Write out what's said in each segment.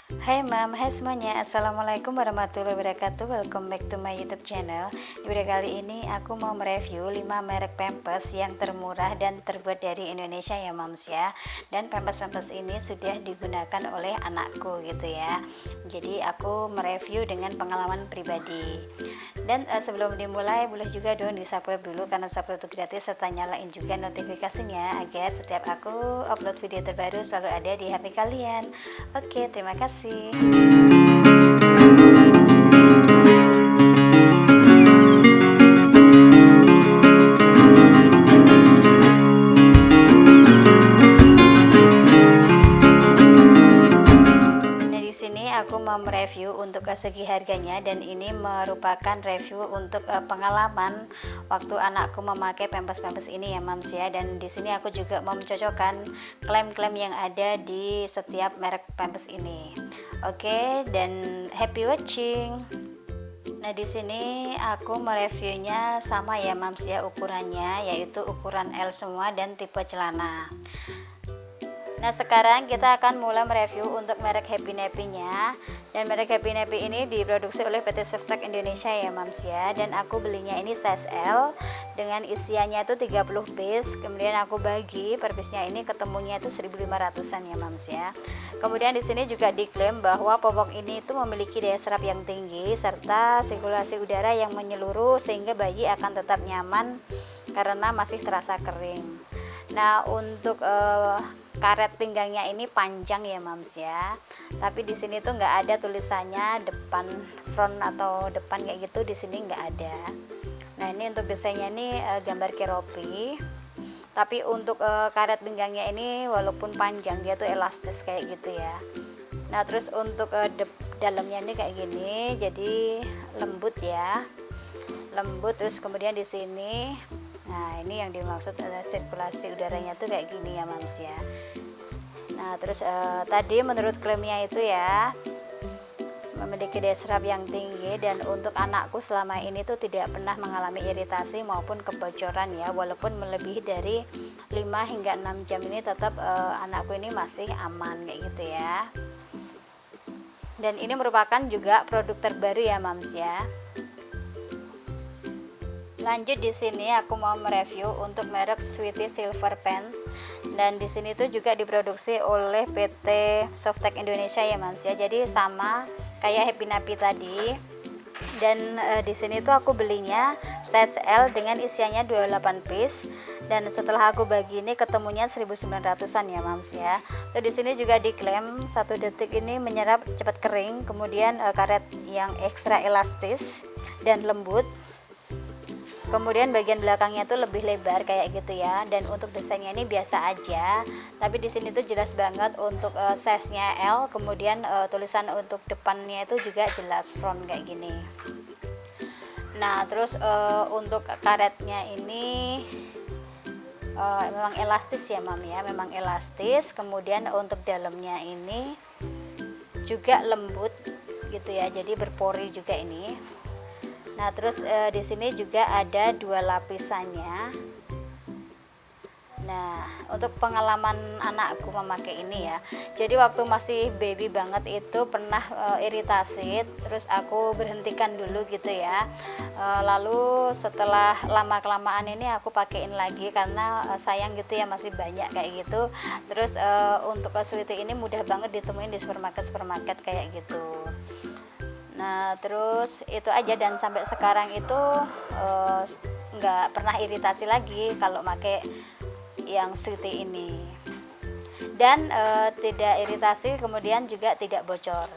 Hai Mam, hai semuanya. Assalamualaikum warahmatullahi wabarakatuh. Welcome back to my YouTube channel. Di video kali ini aku mau mereview 5 merek Pampers yang termurah dan terbuat dari Indonesia ya Mams ya. Dan Pampers ini sudah digunakan oleh anakku gitu ya. Jadi aku mereview dengan pengalaman pribadi. Dan sebelum dimulai boleh juga dong di subscribe dulu karena subscribe itu gratis, serta nyalain juga notifikasinya agar setiap aku upload video terbaru selalu ada di HP kalian. Oke, terima kasih. Aku mau mereview untuk segi harganya, dan ini merupakan review untuk pengalaman waktu anakku memakai Pampers ini ya Mams ya. Dan di sini aku juga mau mencocokkan klaim-klaim yang ada di setiap merek Pampers ini. Oke, dan happy watching. Nah, di sini aku mereviewnya sama ya Mams ya, ukurannya yaitu ukuran L semua dan tipe celana. Nah, sekarang kita akan mulai mereview untuk merek Happy Nappy-nya. Dan merek Happy Nappy ini diproduksi oleh PT Softex Indonesia ya Mams ya. Dan aku belinya ini size L dengan isiannya itu 30 piece. Kemudian aku bagi per piece-nya ini ketemunya itu 1.500-an ya Mams ya. Kemudian di sini juga diklaim bahwa popok ini itu memiliki daya serap yang tinggi serta sirkulasi udara yang menyeluruh sehingga bayi akan tetap nyaman karena masih terasa kering. Nah, untuk karet pinggangnya ini panjang ya Mams ya, tapi di sini tuh nggak ada tulisannya depan front atau depan kayak gitu, di sini nggak ada. Nah, ini untuk desainnya ini gambar keropi, tapi untuk karet pinggangnya ini walaupun panjang dia tuh elastis kayak gitu ya. Nah, terus untuk dalamnya ini kayak gini, jadi lembut ya, lembut. Terus kemudian di sini, nah ini yang dimaksud adalah sirkulasi udaranya tuh kayak gini ya Mams ya. Nah, terus tadi menurut klaimnya itu ya memiliki daya serap yang tinggi, dan untuk anakku selama ini tuh tidak pernah mengalami iritasi maupun kebocoran ya, walaupun melebihi dari 5 hingga 6 jam ini tetap anakku ini masih aman kayak gitu ya. Dan ini merupakan juga produk terbaru ya Mams ya. Lanjut, di sini aku mau mereview untuk merek Sweety Silver Pants, dan di sini tuh juga diproduksi oleh PT Softex Indonesia ya Mams ya. Jadi sama kayak Happy Nappy tadi. Dan di sini tuh aku belinya size L dengan isiannya 28 piece, dan setelah aku bagi ini ketemunya 1.900-an ya Mams ya. Tuh di sini juga diklaim 1 detik ini menyerap cepat kering, kemudian karet yang ekstra elastis dan lembut. Kemudian bagian belakangnya tuh lebih lebar kayak gitu ya, dan untuk desainnya ini biasa aja, tapi di sini tuh jelas banget untuk size-nya L. Kemudian tulisan untuk depannya itu juga jelas front kayak gini. Nah, terus untuk karetnya ini memang elastis ya Mam ya, memang elastis. Kemudian untuk dalamnya ini juga lembut gitu ya, jadi berpori juga ini. Nah, terus di sini juga ada 2 lapisannya. Nah, untuk pengalaman anakku memakai ini ya, jadi waktu masih baby banget itu pernah iritasi, terus aku berhentikan dulu gitu ya. Lalu setelah lama kelamaan ini aku pakein lagi karena sayang gitu ya, masih banyak kayak gitu. Terus untuk Sweety ini mudah banget ditemuin di supermarket kayak gitu. Nah, terus itu aja, dan sampai sekarang itu nggak pernah iritasi lagi kalau pakai yang Sweety ini, dan tidak iritasi, kemudian juga tidak bocor.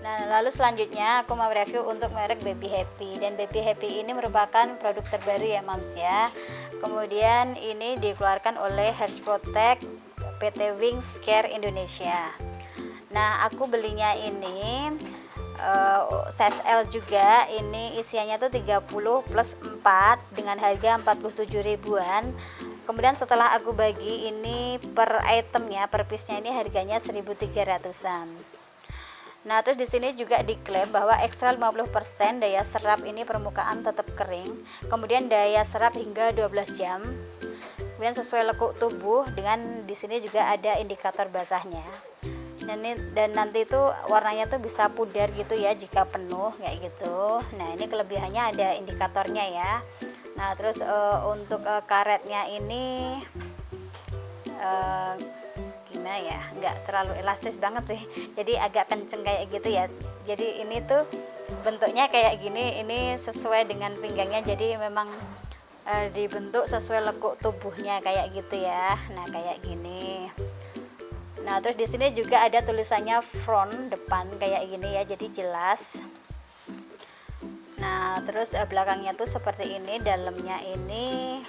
Nah, lalu selanjutnya aku mau review untuk merek Baby Happy, dan Baby Happy ini merupakan produk terbaru ya Mams ya. Kemudian ini dikeluarkan oleh Health Protect PT Wings Care Indonesia. Nah, aku belinya ini size L juga, ini isiannya tuh 30 plus 4 dengan harga 47 ribuan. Kemudian setelah aku bagi ini per itemnya, per piece-nya ini harganya 1.300-an. Nah, terus di sini juga diklaim bahwa ekstra 50% daya serap ini permukaan tetap kering. Kemudian daya serap hingga 12 jam. kemudian sesuai lekuk tubuh, dengan di sini juga ada indikator basahnya. Dan nanti itu warnanya tuh bisa pudar gitu ya jika penuh kayak gitu. Nah ini kelebihannya ada indikatornya ya. Nah terus untuk karetnya ini gimana ya, nggak terlalu elastis banget sih, jadi agak kenceng kayak gitu ya. Jadi ini tuh bentuknya kayak gini, ini sesuai dengan pinggangnya, jadi memang dibentuk sesuai lekuk tubuhnya kayak gitu ya. Nah kayak gini. Nah terus di sini juga ada tulisannya front, depan kayak gini ya, jadi jelas. Nah terus belakangnya tuh seperti ini, dalamnya ini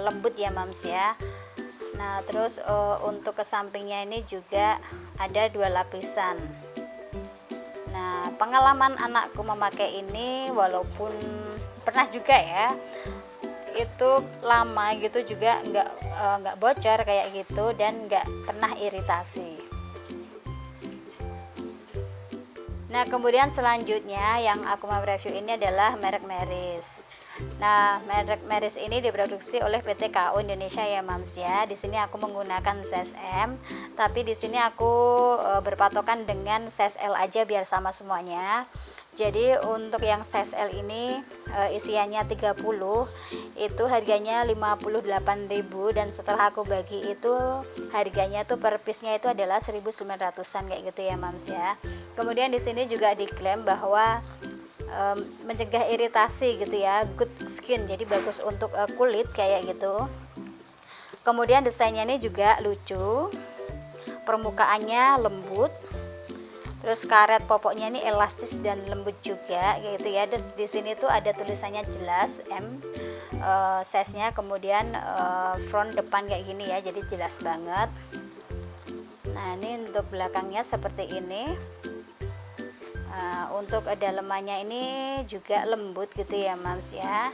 lembut ya mams ya. Nah terus untuk ke sampingnya ini juga ada 2 lapisan. Nah pengalaman anakku memakai ini, walaupun pernah juga ya, itu lama gitu juga nggak bocor kayak gitu dan nggak pernah iritasi. Nah kemudian selanjutnya yang aku mau review ini adalah merek Meris. Nah merek Meris ini diproduksi oleh PT KO Indonesia ya mams ya. Di sini aku menggunakan size M, tapi di sini aku berpatokan dengan size L aja biar sama semuanya. Jadi untuk yang size L ini isiannya 30, itu harganya 58.000, dan setelah aku bagi itu harganya tuh per piece-nya itu adalah 1.900-an kayak gitu ya mams ya. Kemudian di sini juga diklaim bahwa mencegah iritasi gitu ya, good skin, jadi bagus untuk kulit kayak gitu. Kemudian desainnya ini juga lucu, permukaannya lembut. Terus karet popoknya ini elastis dan lembut juga gitu ya. Dan di sini tuh ada tulisannya jelas M size-nya, kemudian front depan kayak gini ya, jadi jelas banget. Nah ini untuk belakangnya seperti ini. Untuk dalamannya ini juga lembut gitu ya mams ya.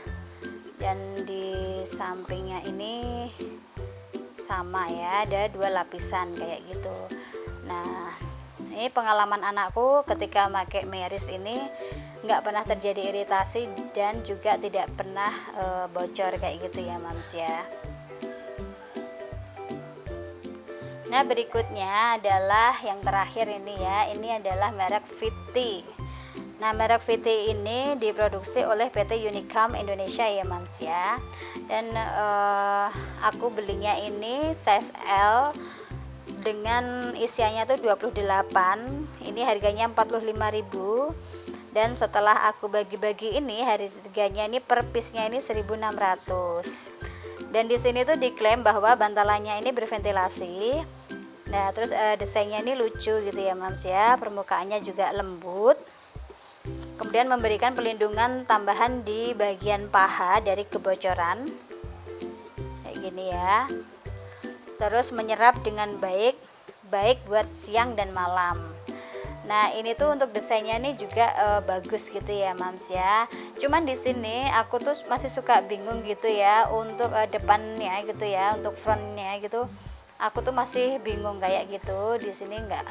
Dan di sampingnya ini sama ya, ada 2 lapisan kayak gitu. Nah ini pengalaman anakku ketika pakai Meris ini, nggak pernah terjadi iritasi dan juga tidak pernah bocor kayak gitu ya mams ya. Nah berikutnya adalah yang terakhir ini ya, ini adalah merek Viti. Nah merek Viti ini diproduksi oleh PT Unicam Indonesia ya mams ya. Dan aku belinya ini size L dengan isiannya tuh 28. Ini harganya 45.000, dan setelah aku bagi-bagi ini harganya ini per piece-nya ini 1.600. Dan di sini tuh diklaim bahwa bantalannya ini berventilasi. Nah terus desainnya ini lucu gitu ya mams ya, permukaannya juga lembut. Kemudian memberikan pelindungan tambahan di bagian paha dari kebocoran kayak gini ya. Terus menyerap dengan baik buat siang dan malam. Nah ini tuh untuk desainnya nih juga bagus gitu ya mams ya. Cuman di sini aku tuh masih suka bingung gitu ya untuk depannya gitu ya, untuk frontnya gitu. Aku tuh masih bingung kayak gitu, di sini enggak.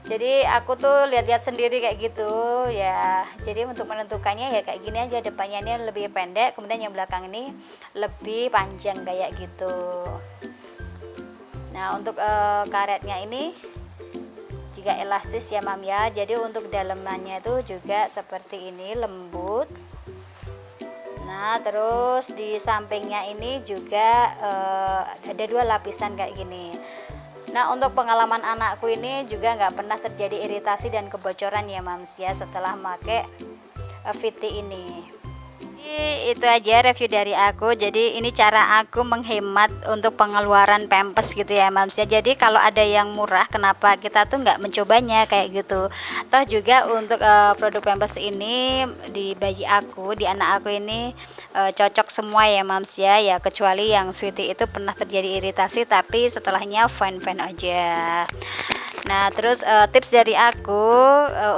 Jadi aku tuh lihat-lihat sendiri kayak gitu ya. Jadi untuk menentukannya ya kayak gini aja, depannya ini lebih pendek, kemudian yang belakang ini lebih panjang kayak gitu. Nah untuk karetnya ini juga elastis ya mam ya. Jadi untuk dalamannya itu juga seperti ini, lembut. Nah terus di sampingnya ini juga ada 2 lapisan kayak gini. Nah untuk pengalaman anakku ini juga nggak pernah terjadi iritasi dan kebocoran ya mams ya setelah pakai Viti ini. Itu aja review dari aku. Jadi ini cara aku menghemat untuk pengeluaran pampers gitu ya mams ya. Jadi kalau ada yang murah, kenapa kita tuh nggak mencobanya kayak gitu. Toh juga untuk produk pampers ini di bayi aku, di anak aku ini cocok semua ya mams ya. Ya kecuali yang Sweetie itu pernah terjadi iritasi, tapi setelahnya fine aja. Nah terus tips dari aku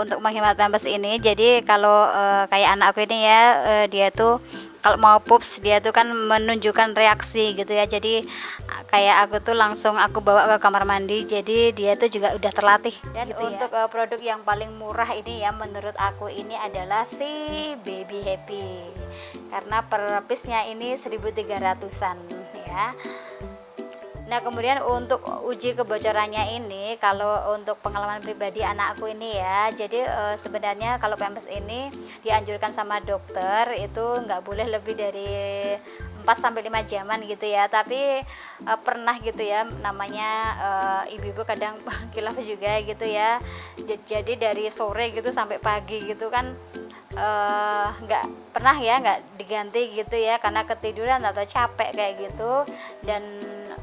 untuk menghemat pampers ini, jadi kalau kayak anak aku ini ya, dia tuh kalau mau pups dia tuh kan menunjukkan reaksi gitu ya. Jadi kayak aku tuh langsung aku bawa ke kamar mandi, jadi dia tuh juga udah terlatih. Dan gitu untuk ya. Produk yang paling murah ini ya menurut aku ini adalah si Baby Happy. karena per piece-nya ini 1.300-an ya. Nah, kemudian untuk uji kebocorannya ini, kalau untuk pengalaman pribadi anakku ini ya, jadi sebenarnya kalau pampers ini dianjurkan sama dokter itu nggak boleh lebih dari 4 sampai 5 jaman gitu ya. Tapi pernah gitu ya, namanya ibu-ibu kadang kilaf juga gitu ya. Jadi dari sore gitu sampai pagi gitu kan nggak pernah ya nggak diganti gitu ya, karena ketiduran atau capek kayak gitu. Dan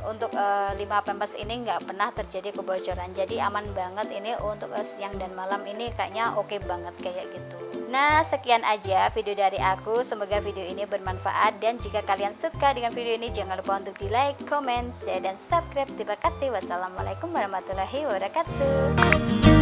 untuk 5 pampers ini nggak pernah terjadi kebocoran, jadi aman banget ini untuk siang dan malam ini kayaknya oke banget kayak gitu. Nah, sekian aja video dari aku, semoga video ini bermanfaat, dan jika kalian suka dengan video ini jangan lupa untuk di like, comment, share, dan subscribe. Terima kasih. Wassalamualaikum warahmatullahi wabarakatuh.